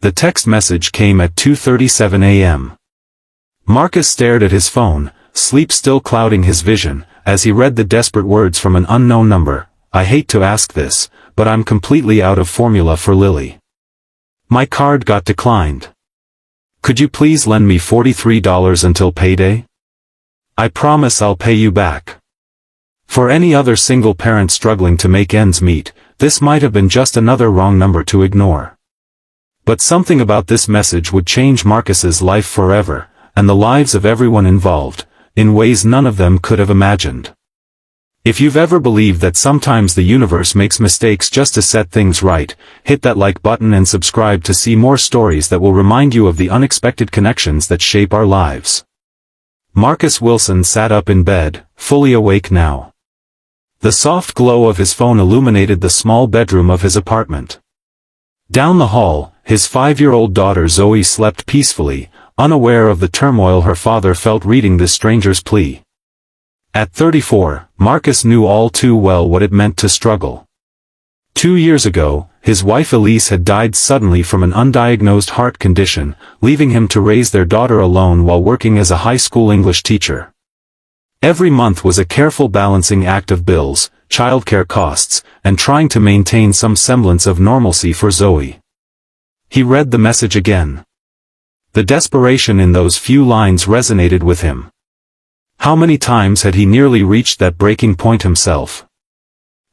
The text message came at 2:37 a.m. Marcus stared at his phone, sleep still clouding his vision, as he read the desperate words from an unknown number. I hate to ask this, but I'm completely out of formula for Lily. My card got declined. Could you please lend me $43 until payday? I promise I'll pay you back. For any other single parent struggling to make ends meet, this might have been just another wrong number to ignore. But something about this message would change Marcus's life forever, and the lives of everyone involved, in ways none of them could have imagined. If you've ever believed that sometimes the universe makes mistakes just to set things right, hit that like button and subscribe to see more stories that will remind you of the unexpected connections that shape our lives. Marcus Wilson sat up in bed, fully awake now. The soft glow of his phone illuminated the small bedroom of his apartment. Down the hall, his 5-year-old daughter Zoe slept peacefully, unaware of the turmoil her father felt reading this stranger's plea. At 34, Marcus knew all too well what it meant to struggle. 2 years ago, his wife Elise had died suddenly from an undiagnosed heart condition, leaving him to raise their daughter alone while working as a high school English teacher. Every month was a careful balancing act of bills, childcare costs, and trying to maintain some semblance of normalcy for Zoe. He read the message again. The desperation in those few lines resonated with him. How many times had he nearly reached that breaking point himself?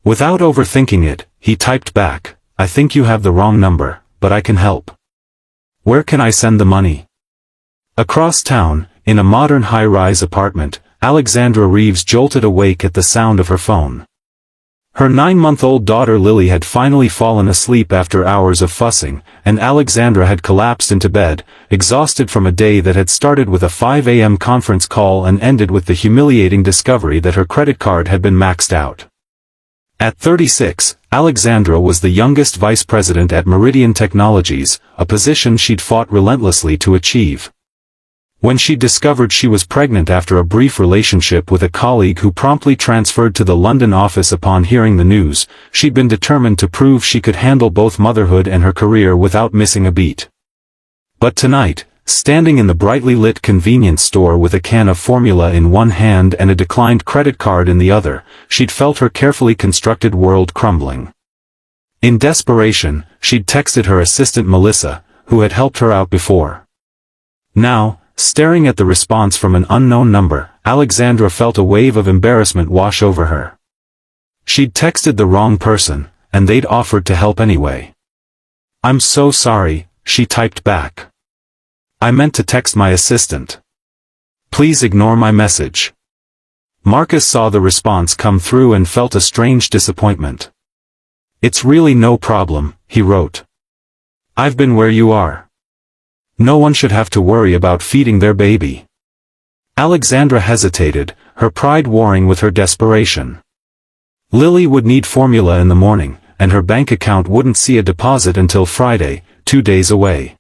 Without overthinking it, he typed back, I think you have the wrong number, but I can help. Where can I send the money? Across town, in a modern high-rise apartment, Alexandra Reeves jolted awake at the sound of her phone. Her 9-month-old daughter Lily had finally fallen asleep after hours of fussing, and Alexandra had collapsed into bed, exhausted from a day that had started with a 5 a.m. conference call and ended with the humiliating discovery that her credit card had been maxed out. At 36, Alexandra was the youngest vice president at Meridian Technologies, a position she'd fought relentlessly to achieve. When she discovered she was pregnant after a brief relationship with a colleague who promptly transferred to the London office upon hearing the news, she'd been determined to prove she could handle both motherhood and her career without missing a beat. But tonight, standing in the brightly lit convenience store with a can of formula in one hand and a declined credit card in the other, she'd felt her carefully constructed world crumbling. In desperation, she'd texted her assistant Melissa, who had helped her out before. Now, staring at the response from an unknown number, Alexandra felt a wave of embarrassment wash over her. She'd texted the wrong person, and they'd offered to help anyway. I'm so sorry, she typed back. I meant to text my assistant. Please ignore my message. Marcus saw the response come through and felt a strange disappointment. It's really no problem, he wrote. I've been where you are. No one should have to worry about feeding their baby. Alexandra hesitated, her pride warring with her desperation. Lily would need formula in the morning, and her bank account wouldn't see a deposit until Friday, 2 days away.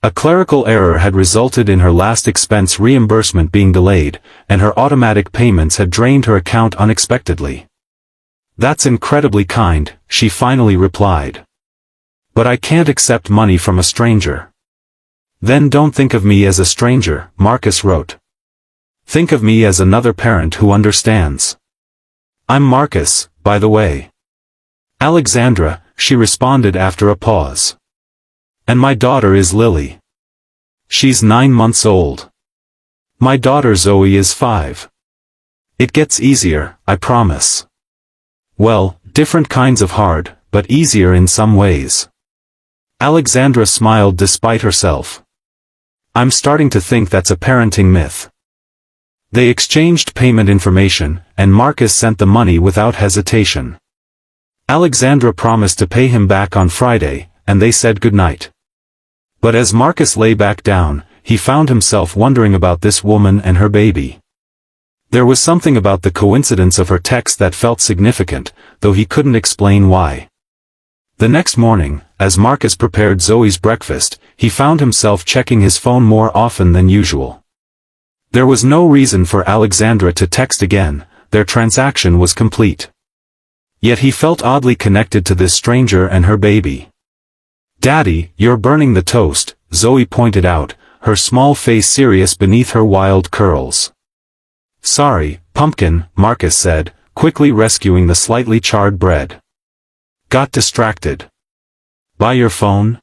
A clerical error had resulted in her last expense reimbursement being delayed, and her automatic payments had drained her account unexpectedly. That's incredibly kind, she finally replied. But I can't accept money from a stranger. Then don't think of me as a stranger, Marcus wrote. Think of me as another parent who understands. I'm Marcus, by the way. Alexandra, she responded after a pause. And my daughter is Lily. She's 9 months old. My daughter Zoe is 5. It gets easier, I promise. Well, different kinds of hard, but easier in some ways. Alexandra smiled despite herself. I'm starting to think that's a parenting myth. They exchanged payment information, and Marcus sent the money without hesitation. Alexandra promised to pay him back on Friday, and they said goodnight. But as Marcus lay back down, he found himself wondering about this woman and her baby. There was something about the coincidence of her text that felt significant, though he couldn't explain why. The next morning, as Marcus prepared Zoe's breakfast, he found himself checking his phone more often than usual. There was no reason for Alexandra to text again, their transaction was complete. Yet he felt oddly connected to this stranger and her baby. Daddy, you're burning the toast, Zoe pointed out, her small face serious beneath her wild curls. Sorry, Pumpkin, Marcus said, quickly rescuing the slightly charred bread. Got distracted. By your phone?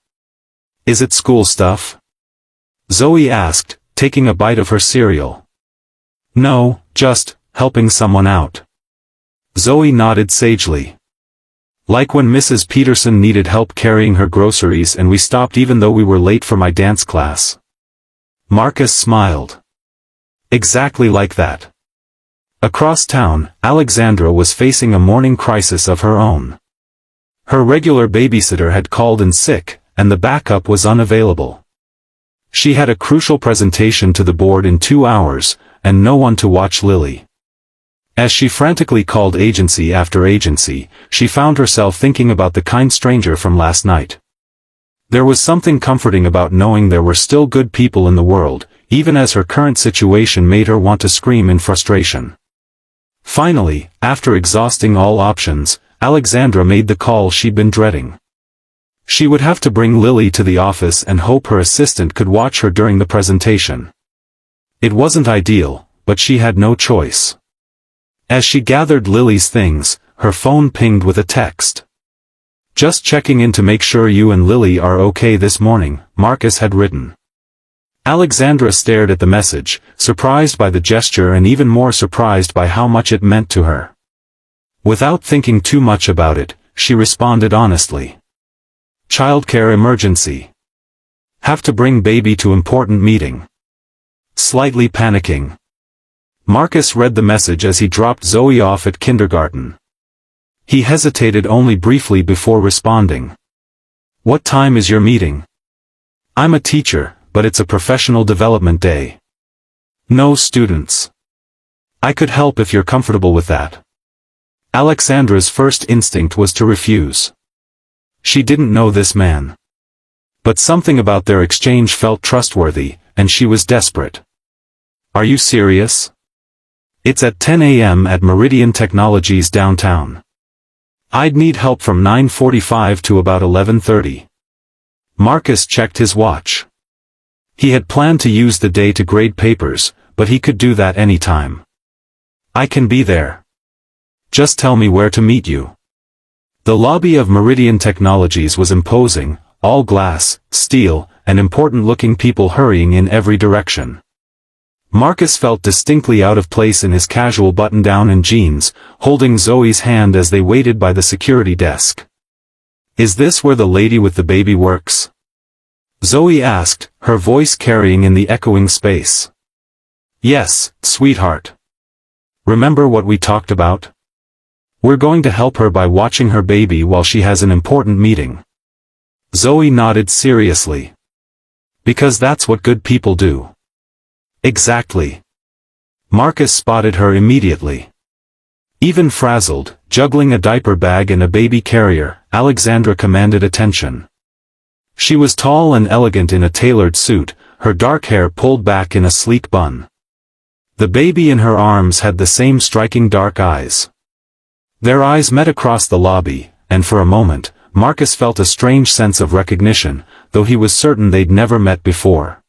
Is it school stuff? Zoe asked, taking a bite of her cereal. No, just helping someone out. Zoe nodded sagely. Like when Mrs. Peterson needed help carrying her groceries and we stopped even though we were late for my dance class. Marcus smiled. Exactly like that. Across town, Alexandra was facing a morning crisis of her own. Her regular babysitter had called in sick, and the backup was unavailable. She had a crucial presentation to the board in 2 hours, and no one to watch Lily. As she frantically called agency after agency, she found herself thinking about the kind stranger from last night. There was something comforting about knowing there were still good people in the world, even as her current situation made her want to scream in frustration. Finally, after exhausting all options, Alexandra made the call she'd been dreading. She would have to bring Lily to the office and hope her assistant could watch her during the presentation. It wasn't ideal, but she had no choice. As she gathered Lily's things, her phone pinged with a text. Just checking in to make sure you and Lily are okay this morning, Marcus had written. Alexandra stared at the message, surprised by the gesture and even more surprised by how much it meant to her. Without thinking too much about it, she responded honestly. Childcare emergency. Have to bring baby to important meeting. Slightly panicking. Marcus read the message as he dropped Zoe off at kindergarten. He hesitated only briefly before responding. What time is your meeting? I'm a teacher, but it's a professional development day. No students. I could help if you're comfortable with that. Alexandra's first instinct was to refuse. She didn't know this man. But something about their exchange felt trustworthy, and she was desperate. Are you serious? It's at 10 a.m. at Meridian Technologies downtown. I'd need help from 9:45 to about 11:30. Marcus checked his watch. He had planned to use the day to grade papers, but he could do that any time. I can be there. Just tell me where to meet you. The lobby of Meridian Technologies was imposing, all glass, steel, and important-looking people hurrying in every direction. Marcus felt distinctly out of place in his casual button-down and jeans, holding Zoe's hand as they waited by the security desk. Is this where the lady with the baby works? Zoe asked, her voice carrying in the echoing space. Yes, sweetheart. Remember what we talked about? We're going to help her by watching her baby while she has an important meeting. Zoe nodded seriously. Because that's what good people do. Exactly. Marcus spotted her immediately. Even frazzled, juggling a diaper bag and a baby carrier, Alexandra commanded attention. She was tall and elegant in a tailored suit, her dark hair pulled back in a sleek bun. The baby in her arms had the same striking dark eyes. Their eyes met across the lobby, and for a moment, Marcus felt a strange sense of recognition, though he was certain they'd never met before.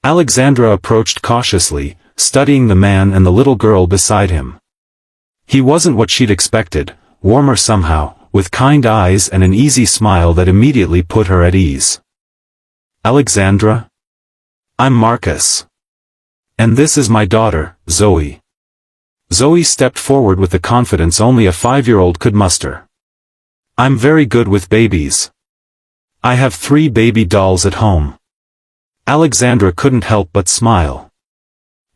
Alexandra approached cautiously, studying the man and the little girl beside him. He wasn't what she'd expected, warmer somehow, with kind eyes and an easy smile that immediately put her at ease. Alexandra? I'm Marcus. And this is my daughter, Zoe. Zoe stepped forward with the confidence only a 5-year-old could muster. I'm very good with babies. I have 3 baby dolls at home. Alexandra couldn't help but smile.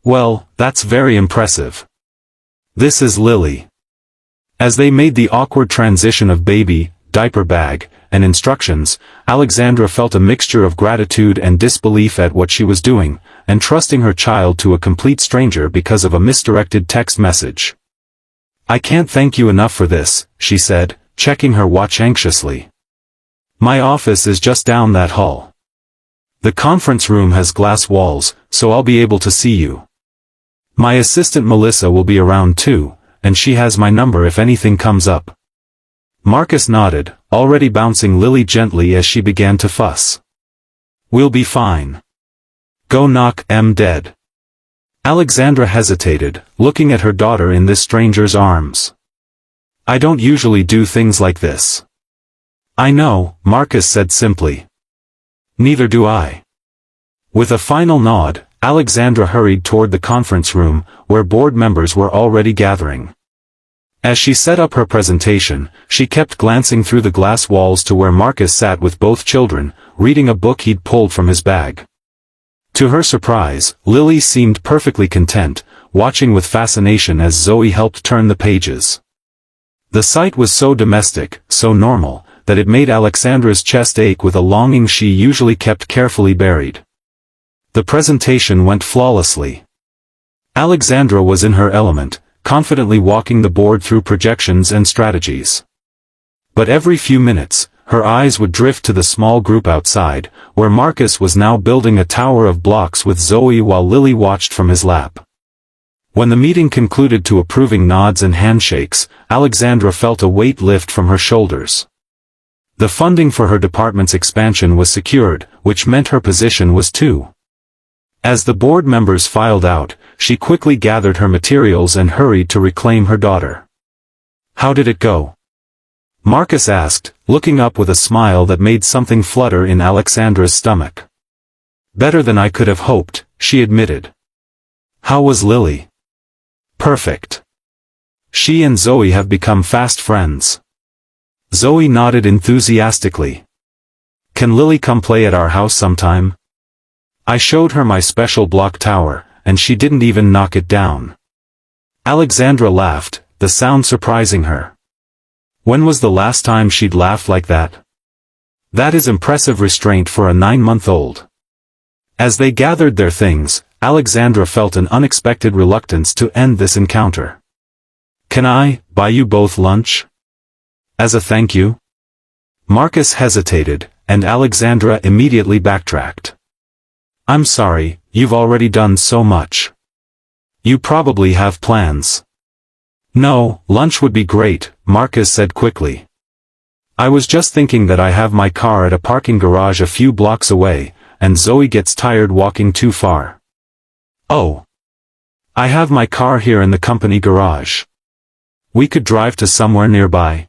Well, that's very impressive. This is Lily. As they made the awkward transition of baby, diaper bag, and instructions, Alexandra felt a mixture of gratitude and disbelief at what she was doing, and trusting her child to a complete stranger because of a misdirected text message. I can't thank you enough for this, she said, checking her watch anxiously. My office is just down that hall. The conference room has glass walls, so I'll be able to see you. My assistant Melissa will be around too, and she has my number if anything comes up. Marcus nodded, already bouncing Lily gently as she began to fuss. "We'll be fine. Go knock 'em dead." Alexandra hesitated, looking at her daughter in this stranger's arms. "I don't usually do things like this." "I know," Marcus said simply. "Neither do I." With a final nod, Alexandra hurried toward the conference room, where board members were already gathering. As she set up her presentation, she kept glancing through the glass walls to where Marcus sat with both children, reading a book he'd pulled from his bag. To her surprise, Lily seemed perfectly content, watching with fascination as Zoe helped turn the pages. The sight was so domestic, so normal, that it made Alexandra's chest ache with a longing she usually kept carefully buried. The presentation went flawlessly. Alexandra was in her element, confidently walking the board through projections and strategies. But every few minutes, her eyes would drift to the small group outside, where Marcus was now building a tower of blocks with Zoe while Lily watched from his lap. When the meeting concluded to approving nods and handshakes, Alexandra felt a weight lift from her shoulders. The funding for her department's expansion was secured, which meant her position was too. As the board members filed out, she quickly gathered her materials and hurried to reclaim her daughter. "How did it go?" Marcus asked, looking up with a smile that made something flutter in Alexandra's stomach. "Better than I could have hoped," she admitted. "How was Lily?" "Perfect. She and Zoe have become fast friends." Zoe nodded enthusiastically. "Can Lily come play at our house sometime? I showed her my special block tower, and she didn't even knock it down." Alexandra laughed, the sound surprising her. When was the last time she'd laughed like that? That is impressive restraint for a 9-month-old. As they gathered their things, Alexandra felt an unexpected reluctance to end this encounter. "Can I buy you both lunch? As a thank you?" Marcus hesitated, and Alexandra immediately backtracked. "I'm sorry, you've already done so much. You probably have plans." "No, lunch would be great," Marcus said quickly. "I was just thinking that I have my car at a parking garage a few blocks away, and Zoe gets tired walking too far." "Oh. I have my car here in the company garage. We could drive to somewhere nearby."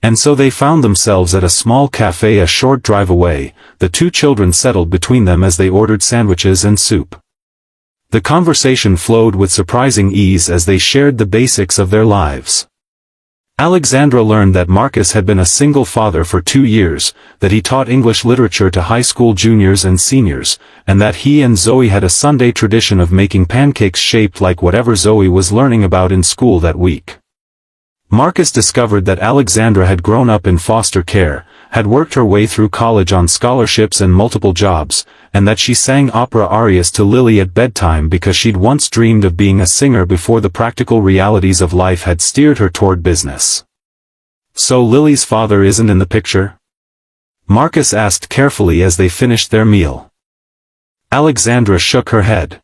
And so they found themselves at a small cafe a short drive away. The two children settled between them as they ordered sandwiches and soup. The conversation flowed with surprising ease as they shared the basics of their lives. Alexandra learned that Marcus had been a single father for 2 years, that he taught English literature to high school juniors and seniors, and that he and Zoe had a Sunday tradition of making pancakes shaped like whatever Zoe was learning about in school that week. Marcus discovered that Alexandra had grown up in foster care, had worked her way through college on scholarships and multiple jobs, and that she sang opera arias to Lily at bedtime because she'd once dreamed of being a singer before the practical realities of life had steered her toward business. "So Lily's father isn't in the picture?" Marcus asked carefully as they finished their meal. Alexandra shook her head.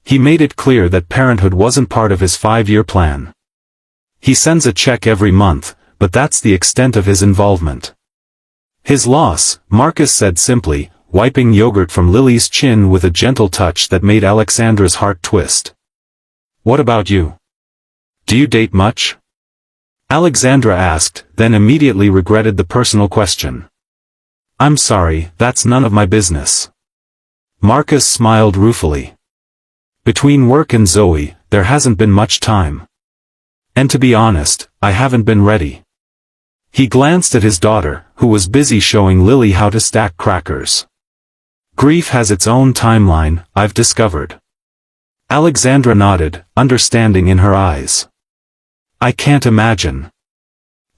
"He made it clear that parenthood wasn't part of his 5-year plan. He sends a check every month, but that's the extent of his involvement." "His loss," Marcus said simply, wiping yogurt from Lily's chin with a gentle touch that made Alexandra's heart twist. "What about you? Do you date much?" Alexandra asked, then immediately regretted the personal question. "I'm sorry, that's none of my business." Marcus smiled ruefully. "Between work and Zoe, there hasn't been much time. And to be honest, I haven't been ready." He glanced at his daughter, who was busy showing Lily how to stack crackers. "Grief has its own timeline, I've discovered." Alexandra nodded, understanding in her eyes. "I can't imagine."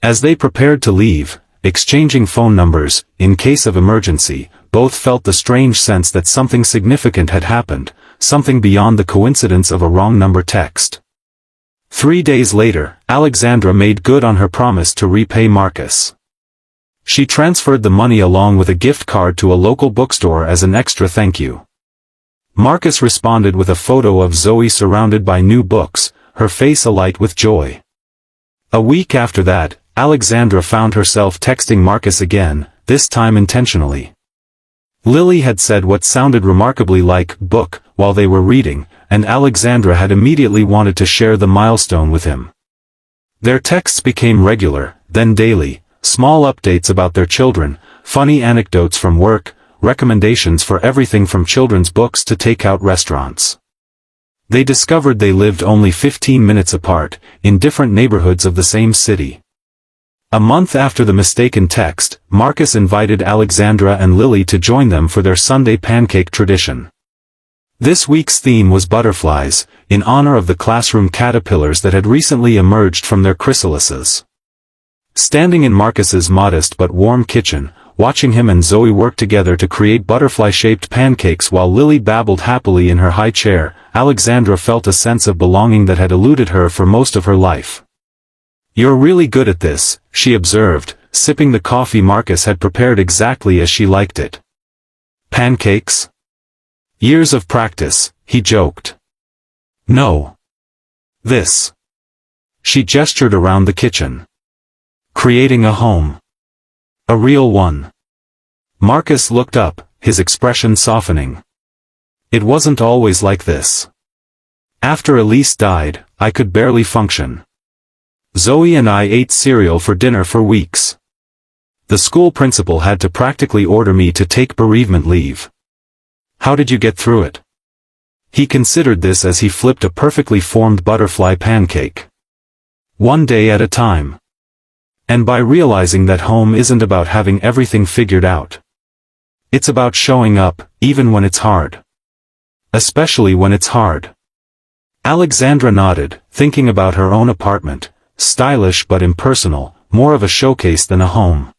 As they prepared to leave, exchanging phone numbers, in case of emergency, both felt the strange sense that something significant had happened, something beyond the coincidence of a wrong number text. 3 days later, Alexandra made good on her promise to repay Marcus. She transferred the money along with a gift card to a local bookstore as an extra thank you. Marcus responded with a photo of Zoe surrounded by new books, her face alight with joy. A week after that, Alexandra found herself texting Marcus again, this time intentionally. Lily had said what sounded remarkably like book while they were reading, and Alexandra had immediately wanted to share the milestone with him. Their texts became regular, then daily, small updates about their children, funny anecdotes from work, recommendations for everything from children's books to takeout restaurants. They discovered they lived only 15 minutes apart, in different neighborhoods of the same city. A month after the mistaken text, Marcus invited Alexandra and Lily to join them for their Sunday pancake tradition. This week's theme was butterflies, in honor of the classroom caterpillars that had recently emerged from their chrysalises. Standing in Marcus's modest but warm kitchen, watching him and Zoe work together to create butterfly-shaped pancakes while Lily babbled happily in her high chair, Alexandra felt a sense of belonging that had eluded her for most of her life. "You're really good at this," she observed, sipping the coffee Marcus had prepared exactly as she liked it. "Pancakes? Years of practice," he joked. "No. This." She gestured around the kitchen. "Creating a home. A real one." Marcus looked up, his expression softening. "It wasn't always like this. After Elise died, I could barely function. Zoe and I ate cereal for dinner for weeks. The school principal had to practically order me to take bereavement leave. How did you get through it?" He considered this as he flipped a perfectly formed butterfly pancake. "One day at a time. And by realizing that home isn't about having everything figured out. It's about showing up, even when it's hard. Especially when it's hard." Alexandra nodded, thinking about her own apartment. Stylish but impersonal, more of a showcase than a home.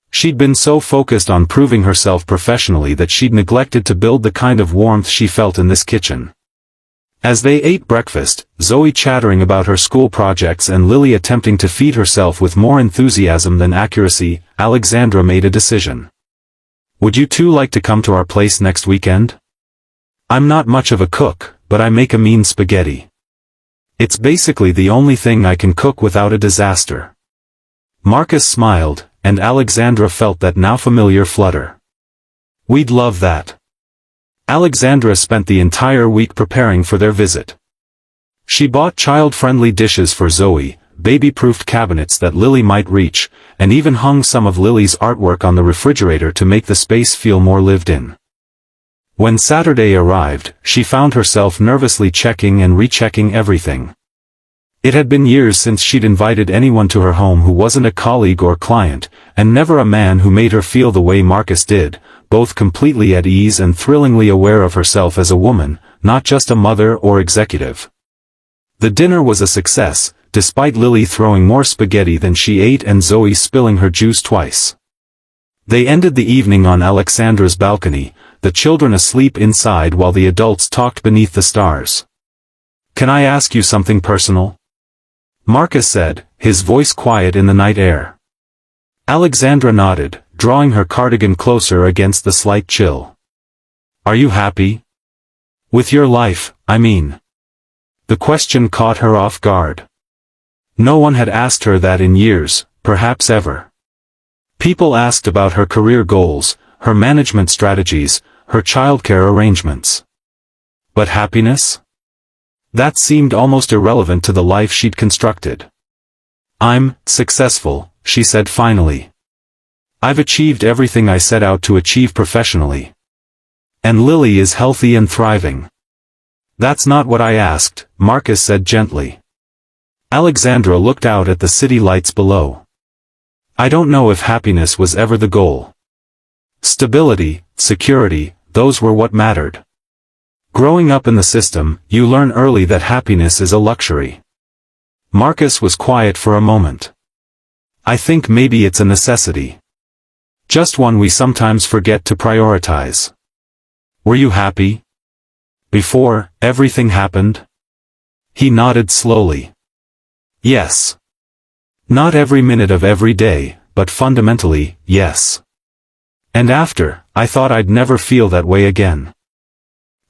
She'd been so focused on proving herself professionally that she'd neglected to build the kind of warmth she felt in this kitchen. As they ate breakfast, Zoe chattering about her school projects and Lily attempting to feed herself with more enthusiasm than accuracy, Alexandra made a decision. "Would you two like to come to our place next weekend? I'm not much of a cook, but I make a mean spaghetti. It's basically the only thing I can cook without a disaster." Marcus smiled, and Alexandra felt that now familiar flutter. "We'd love that." Alexandra spent the entire week preparing for their visit. She bought child-friendly dishes for Zoe, baby-proofed cabinets that Lily might reach, and even hung some of Lily's artwork on the refrigerator to make the space feel more lived in. When Saturday arrived, she found herself nervously checking and rechecking everything. It had been years since she'd invited anyone to her home who wasn't a colleague or client, and never a man who made her feel the way Marcus did, both completely at ease and thrillingly aware of herself as a woman, not just a mother or executive. The dinner was a success, despite Lily throwing more spaghetti than she ate and Zoe spilling her juice twice. They ended the evening on Alexandra's balcony, the children asleep inside while the adults talked beneath the stars. "Can I ask you something personal?" Marcus said, his voice quiet in the night air. Alexandra nodded, drawing her cardigan closer against the slight chill. "Are you happy? With your life, I mean." The question caught her off guard. No one had asked her that in years, perhaps ever. People asked about her career goals, her management strategies, her childcare arrangements. But happiness? That seemed almost irrelevant to the life she'd constructed. "I'm successful," she said finally. "I've achieved everything I set out to achieve professionally. And Lily is healthy and thriving." "That's not what I asked," Marcus said gently. Alexandra looked out at the city lights below. "I don't know if happiness was ever the goal. Stability, security, those were what mattered. Growing up in the system, you learn early that happiness is a luxury." Marcus was quiet for a moment. "I think maybe it's a necessity. Just one we sometimes forget to prioritize." "Were you happy? Before everything happened?" He nodded slowly. "Yes. Not every minute of every day, but fundamentally, yes. And after, I thought I'd never feel that way again.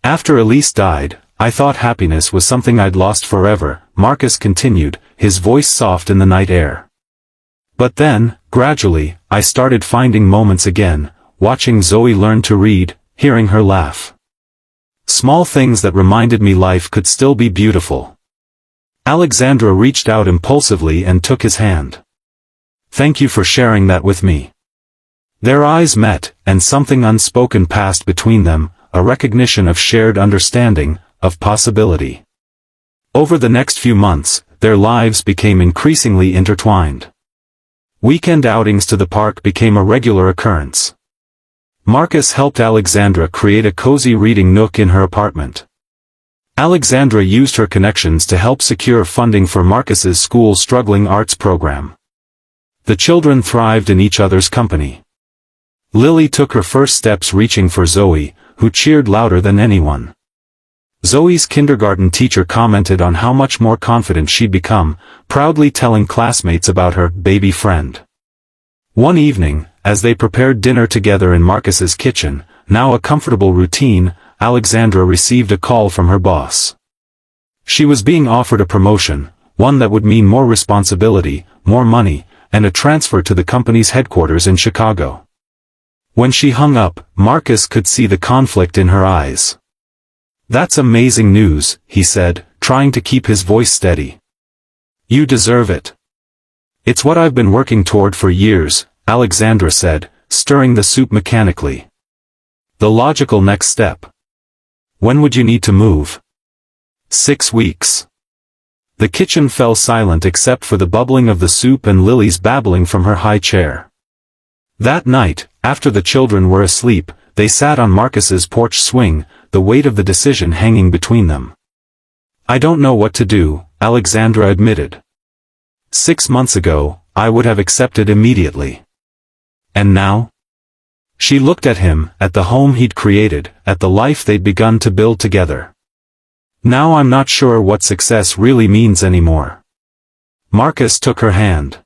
After Elise died, I thought happiness was something I'd lost forever," Marcus continued, his voice soft in the night air. But then, gradually, I started finding moments again, watching Zoe learn to read, hearing her laugh. Small things that reminded me life could still be beautiful. Alexandra reached out impulsively and took his hand. Thank you for sharing that with me. Their eyes met, and something unspoken passed between them, a recognition of shared understanding, of possibility. Over the next few months, their lives became increasingly intertwined. Weekend outings to the park became a regular occurrence. Marcus helped Alexandra create a cozy reading nook in her apartment. Alexandra used her connections to help secure funding for Marcus's school's struggling arts program. The children thrived in each other's company. Lily took her first steps reaching for Zoe, who cheered louder than anyone. Zoe's kindergarten teacher commented on how much more confident she'd become, proudly telling classmates about her baby friend. One evening, as they prepared dinner together in Marcus's kitchen, now a comfortable routine, Alexandra received a call from her boss. She was being offered a promotion, one that would mean more responsibility, more money, and a transfer to the company's headquarters in Chicago. When she hung up, Marcus could see the conflict in her eyes. That's amazing news, he said, trying to keep his voice steady. You deserve it. It's what I've been working toward for years, Alexandra said, stirring the soup mechanically. The logical next step. When would you need to move? 6 weeks. The kitchen fell silent except for the bubbling of the soup and Lily's babbling from her high chair. That night, after the children were asleep, they sat on Marcus's porch swing, the weight of the decision hanging between them. I don't know what to do, Alexandra admitted. 6 months ago, I would have accepted immediately. And now? She looked at him, at the home he'd created, at the life they'd begun to build together. Now I'm not sure what success really means anymore. Marcus took her hand.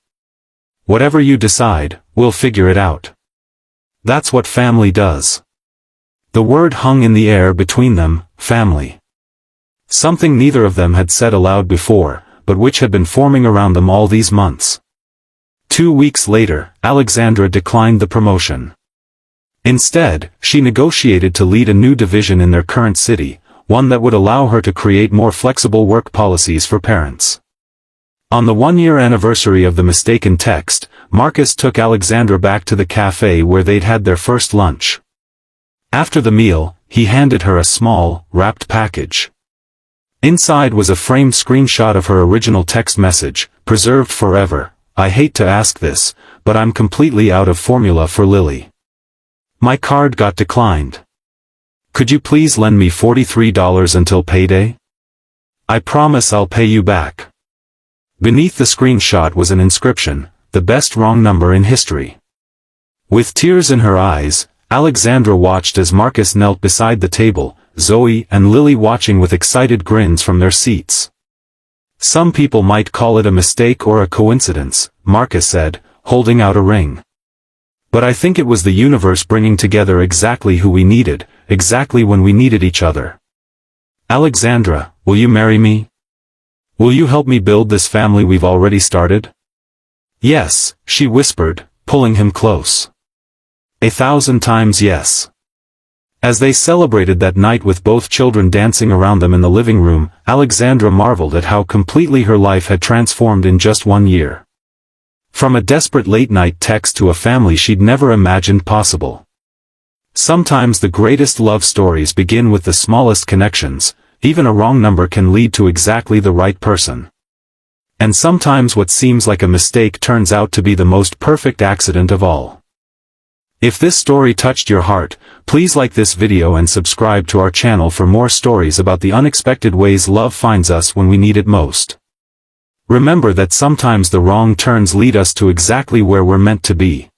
Whatever you decide, we'll figure it out. That's what family does. The word hung in the air between them, family. Something neither of them had said aloud before, but which had been forming around them all these months. 2 weeks later, Alexandra declined the promotion. Instead, she negotiated to lead a new division in their current city, one that would allow her to create more flexible work policies for parents. On the 1-year anniversary of the mistaken text, Marcus took Alexandra back to the cafe where they'd had their first lunch. After the meal, he handed her a small, wrapped package. Inside was a framed screenshot of her original text message, preserved forever. I hate to ask this, but I'm completely out of formula for Lily. My card got declined. Could you please lend me $43 until payday? I promise I'll pay you back. Beneath the screenshot was an inscription, the best wrong number in history. With tears in her eyes, Alexandra watched as Marcus knelt beside the table, Zoe and Lily watching with excited grins from their seats. Some people might call it a mistake or a coincidence, Marcus said, holding out a ring. But I think it was the universe bringing together exactly who we needed, exactly when we needed each other. Alexandra, will you marry me? Will you help me build this family we've already started? Yes, she whispered, pulling him close. 1,000 times yes. As they celebrated that night with both children dancing around them in the living room, Alexandra marveled at how completely her life had transformed in just 1 year. From a desperate late-night text to a family she'd never imagined possible. Sometimes the greatest love stories begin with the smallest connections. Even a wrong number can lead to exactly the right person. And sometimes what seems like a mistake turns out to be the most perfect accident of all. If this story touched your heart, please like this video and subscribe to our channel for more stories about the unexpected ways love finds us when we need it most. Remember that sometimes the wrong turns lead us to exactly where we're meant to be.